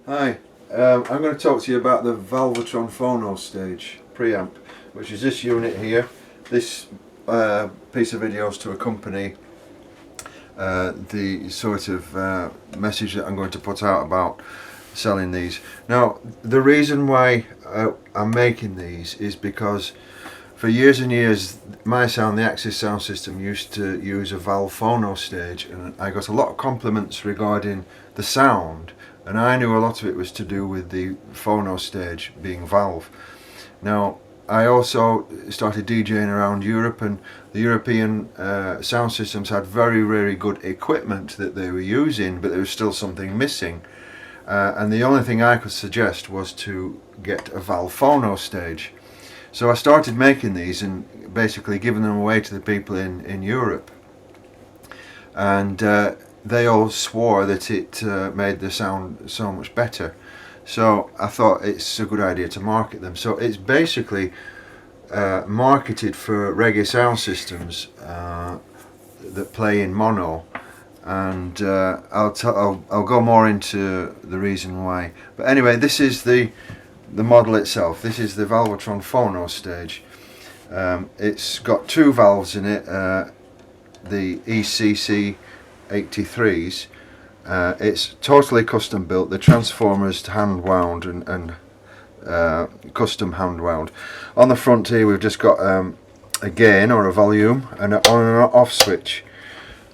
Hi, I'm going to talk to you about the Valvatron phono stage preamp, which is this unit here. This piece of video is to accompany the sort of message that I'm going to put out about selling these. Now, the reason why I'm making these is because for years and years my sound, the Axis sound system, used to use a Valv phono stage, and I got a lot of compliments regarding the sound, and I knew a lot of it was to do with the phono stage being Valve. Now, I also started DJing around Europe, and the European sound systems had very good equipment that they were using, but there was still something missing, and the only thing I could suggest was to get a Valv phono stage. So I started making these and basically giving them away to the people in Europe, and they all swore that it made the sound so much better. So I thought it's a good idea to market them. So it's basically marketed for reggae sound systems that play in mono, and I'll go more into the reason why. But anyway, this is the model itself. This is the Valvatron phono stage. It's got two valves in it, the ECC 83s. It's totally custom built. The transformers hand wound and custom hand wound. On the front here we've just got a gain or a volume and an on and an off switch,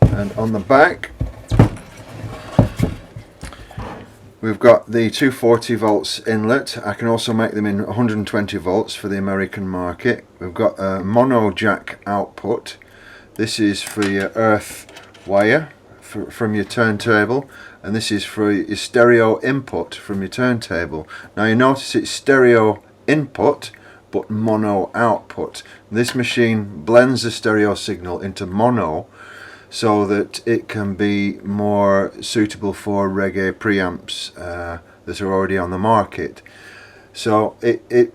and on the back we've got the 240 volts inlet. I can also make them in 120 volts for the American market. We've got a mono jack output. This is for your earth wire from your turntable, and this is for your stereo input from your turntable. Now you notice it's stereo input but mono output. This machine blends the stereo signal into mono so that it can be more suitable for reggae preamps that are already on the market. So it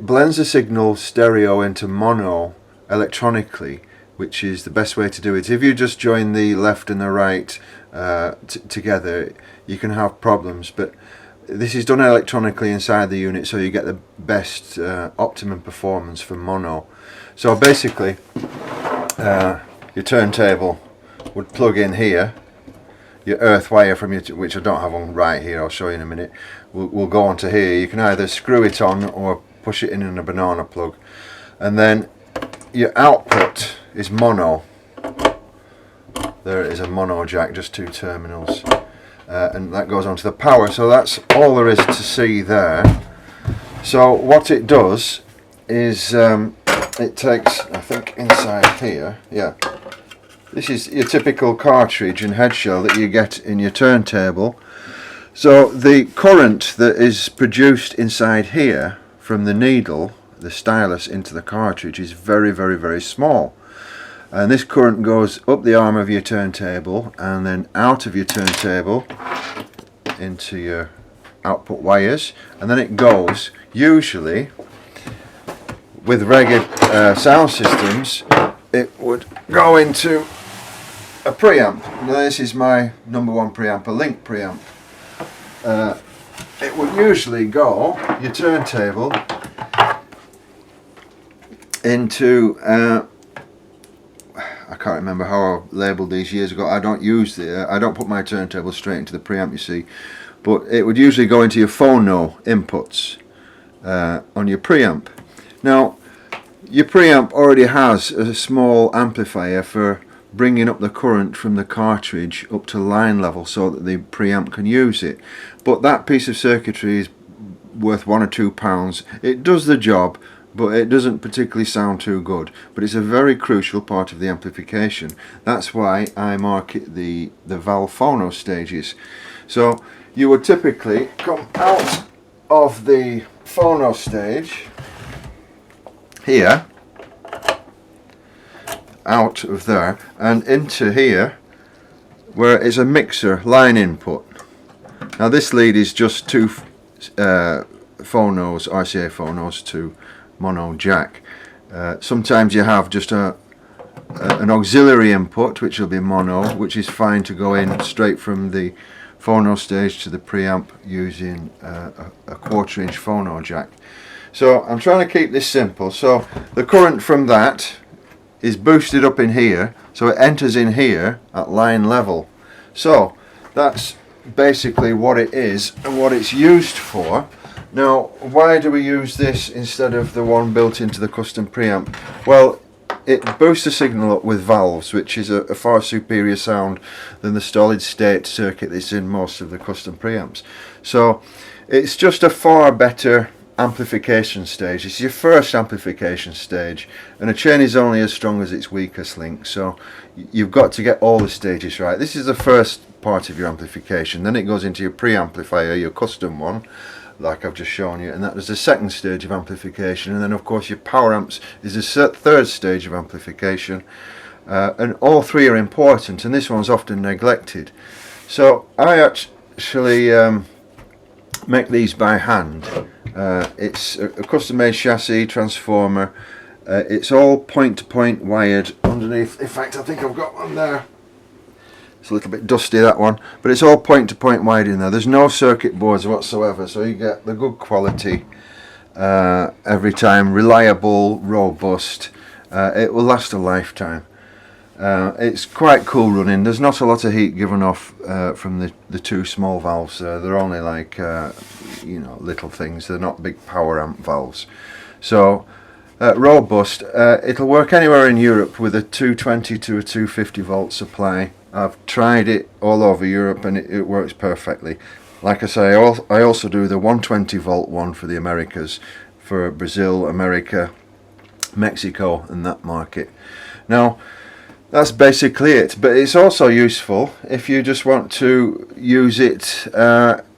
blends the signal stereo into mono electronically, which is the best way to do it. If you just join the left and the right together, you can have problems, but this is done electronically inside the unit, so you get the best optimum performance for mono. So basically your turntable would plug in here. Your earth wire from your, which I don't have on right here, I'll show you in a minute, will go onto here. You can either screw it on or push it in a banana plug, and then your output is mono. There it is, a mono jack, just two terminals, and that goes onto the power. So that's all there is to see there. So what it does is it takes, I think inside here, yeah, this is your typical cartridge and head shell that you get in your turntable. So the current that is produced inside here from the needle, the stylus, into the cartridge is very small, and this current goes up the arm of your turntable and then out of your turntable into your output wires, and then it goes, usually with reggae sound systems, it would go into a preamp. Now this is my number one preamp, a Link preamp. It would usually go, your turntable, into I can't remember how I labelled these years ago. I don't put my turntable straight into the preamp, you see, but it would usually go into your phono inputs on your preamp. Now your preamp already has a small amplifier for bringing up the current from the cartridge up to line level so that the preamp can use it, but that piece of circuitry is worth £1 or £2. It does the job, but it doesn't particularly sound too good, but it's a very crucial part of the amplification. That's why I market the Valv phono stages. So you would typically come out of the phono stage here, out of there, and into here where it's a mixer line input. Now this lead is just two phonos, RCA phonos to mono jack. Sometimes you have just an auxiliary input which will be mono, which is fine to go in straight from the phono stage to the preamp using a 1/4" phono jack. So I'm trying to keep this simple. So the current from that is boosted up in here, so it enters in here at line level. So that's basically what it is and what it's used for. Now, why do we use this instead of the one built into the custom preamp? Well, it boosts the signal up with valves, which is a far superior sound than the solid state circuit that's in most of the custom preamps. So it's just a far better amplification stage. It's your first amplification stage, and a chain is only as strong as its weakest link, so you've got to get all the stages right. This is the first part of your amplification, then it goes into your preamplifier, your custom one, like I've just shown you, and that is the second stage of amplification, and then of course your power amps is the third stage of amplification, and all three are important, and this one's often neglected. So I actually make these by hand. It's a custom made chassis, transformer, it's all point to point wired underneath. In fact, I think I've got one there. It's a little bit dusty, that one, but it's all point to point wired in there. There's no circuit boards whatsoever, so you get the good quality every time, reliable, robust. It will last a lifetime. It's quite cool running. There's not a lot of heat given off from the two small valves there. They're only like you know, little things. They're not big power amp valves. So robust. It'll work anywhere in Europe with a 220 to a 250 volt supply. I've tried it all over Europe and it works perfectly. Like I say, I also do the 120 volt one for the Americas, for Brazil, America, Mexico and that market. Now that's basically it, but it's also useful if you just want to use it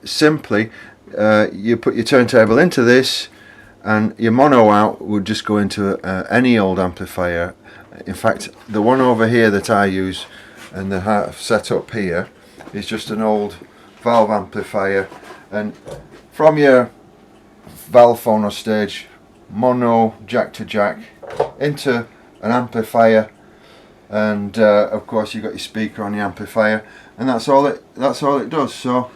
simply. You put your turntable into this and your mono out would just go into any old amplifier. In fact, the one over here that I use and the have set up here is just an old valve amplifier, and from your valve phono stage, mono jack to jack into an amplifier, and of course you've got your speaker on the amplifier, and that's all it does. So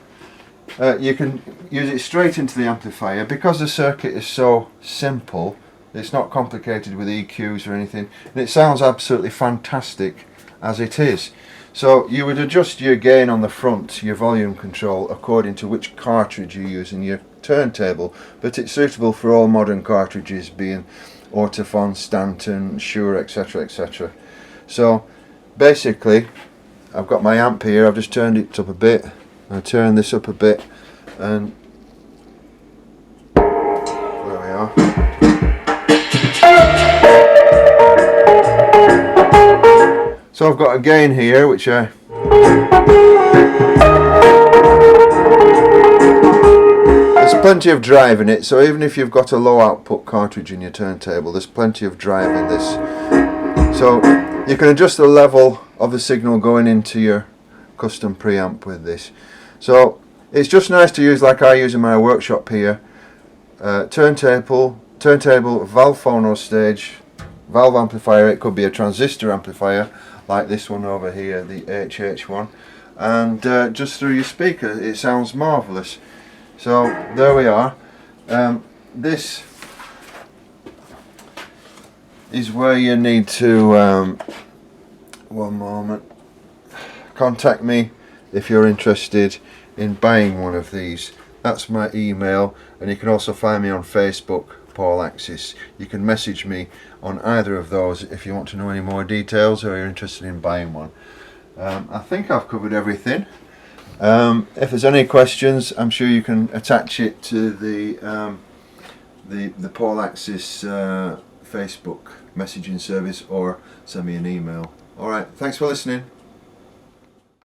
you can use it straight into the amplifier. Because the circuit is so simple, it's not complicated with EQs or anything, and it sounds absolutely fantastic as it is. So you would adjust your gain on the front, your volume control, according to which cartridge you use in your turntable, but it's suitable for all modern cartridges, being Ortofon, Stanton, Shure, etc, etc. So basically I've got my amp here. I've just turned it up a bit. I turn this up a bit and there we are. So I've got a gain here which there's plenty of drive in it, so even if you've got a low output cartridge in your turntable, there's plenty of drive in this. So you can adjust the level of the signal going into your custom preamp with this. So it's just nice to use like I use in my workshop here. Turntable, valve phono stage, valve amplifier. It could be a transistor amplifier like this one over here, the HH one, and just through your speaker it sounds marvellous. So there we are. This is where you need to one moment, contact me if you're interested in buying one of these. That's my email, and you can also find me on Facebook, Paul Axis. You can message me on either of those if you want to know any more details or you're interested in buying one. I think I've covered everything. If there's any questions, I'm sure you can attach it to the Paul Axis Facebook messaging service or send me an email. Alright, thanks for listening.